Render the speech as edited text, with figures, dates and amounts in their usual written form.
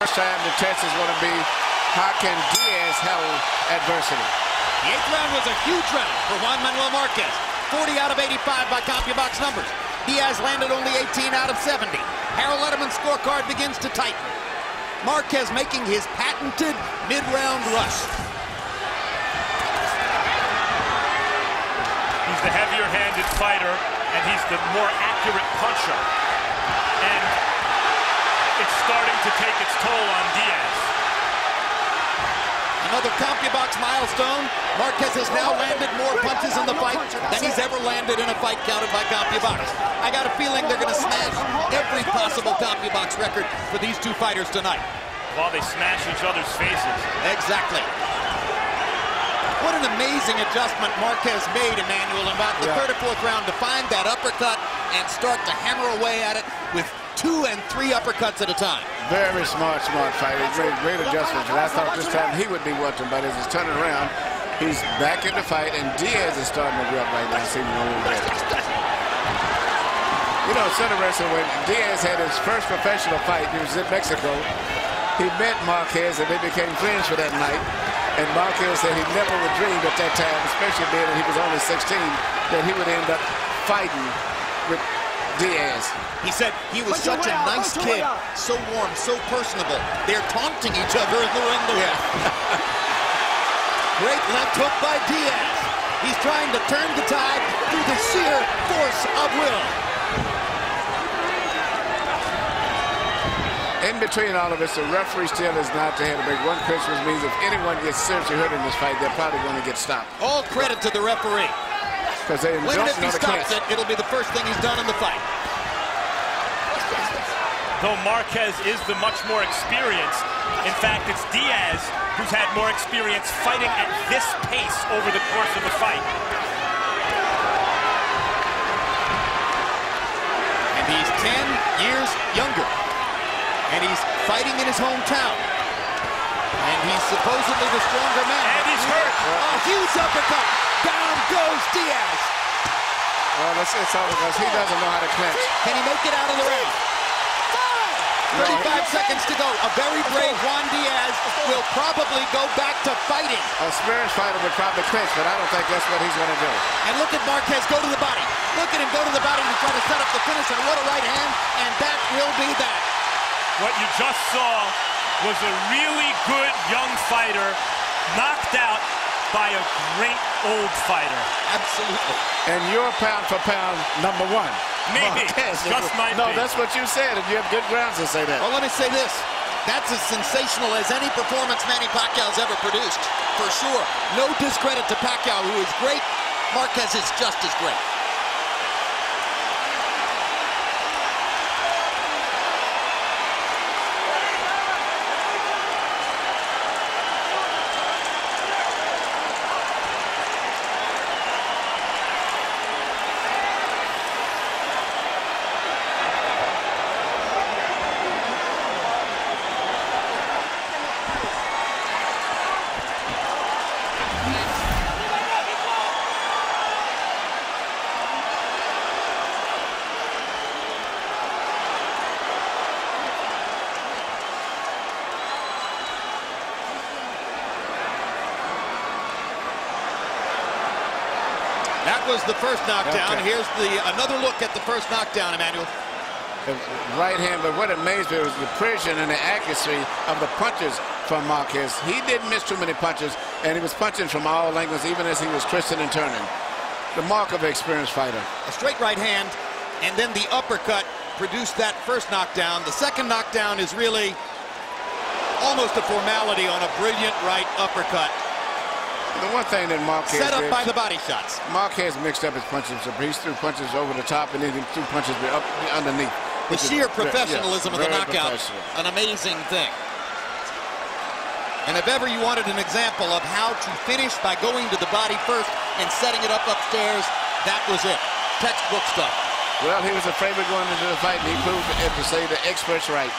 First time the test is going to be how can Diaz handle adversity. The 8th round was a huge round for Juan Manuel Marquez. 40 out of 85 by CompuBox numbers. Diaz landed only 18 out of 70. Harold Letterman's scorecard begins to tighten. Marquez making his patented mid-round rush. He's the heavier-handed fighter, and he's the more accurate puncher. And it's starting to take its toll on Diaz. Another CompuBox milestone. Marquez has now landed more punches in the fight than he's ever landed in a fight counted by CompuBox. I got a feeling they're going to smash every possible CompuBox record for these two fighters tonight. While they smash each other's faces. Exactly. What an amazing adjustment Marquez made, Emmanuel, in about the third or fourth round to find that uppercut and start to hammer away at it with 2 and 3 uppercuts at a time. Very smart fighter. Great adjustments. And I thought this time he would be watching, but as he's turning around, he's back in the fight, and Diaz is starting to grab right now. See him a little bit. You know, center wrestling, when Diaz had his first professional fight, he was in Mexico. He met Marquez, and they became friends for that night. And Marquez said he never would dream at that time, especially being that he was only 16, that he would end up fighting with Diaz. He said he was such a nice kid, so warm, so personable. They're taunting each other in the ring. Great left hook by Diaz. He's trying to turn the tide through the sheer force of will. In between all of this, the referee still is not to have a big one pitch, which means if anyone gets seriously hurt in this fight, they're probably going to get stopped. All credit to the referee. Because they don't know if he the stops it, it'll be the first thing he's done in the fight. Though Marquez is the much more experienced, in fact, it's Diaz who's had more experience fighting at this pace over the course of the fight. And he's 10 years younger. And he's fighting in his hometown. And he's supposedly the stronger man. And he's hurt. A huge uppercut. Down goes Diaz. Well, it's all because he doesn't know how to clinch. Can he make it out of the ring? 35 seconds to go. A very brave Juan Diaz will probably go back to fighting. A experienced fighter would probably clinch, but I don't think that's what he's going to do. And look at Marquez go to the body. Look at him go to the body to try to set up the finish. And what a right hand. And that will be that. What you just saw was a really good young fighter knocked out by a great old fighter. Absolutely. And you're pound for pound number 1. Maybe. Just might be. No, that's what you said, and you have good grounds to say that. Well, let me say this. That's as sensational as any performance Manny Pacquiao's ever produced, for sure. No discredit to Pacquiao, who is great. Marquez is just as great. That was the first knockdown. Okay. Here's another look at the first knockdown, Emmanuel. The right hand, but what amazed me was the precision and the accuracy of the punches from Marquez. He didn't miss too many punches, and he was punching from all angles, even as he was twisting and turning. The mark of an experienced fighter. A straight right hand, and then the uppercut produced that first knockdown. The second knockdown is really almost a formality on a brilliant right uppercut. The one thing that Marquez set up by the body shots. Marquez mixed up his punches. He threw punches over the top, and then he threw punches up underneath. The sheer professionalism of the knockout, an amazing thing. And if ever you wanted an example of how to finish by going to the body first and setting it up upstairs, that was it. Textbook stuff. Well, he was a favorite going into the fight, and he proved it, to say the experts right.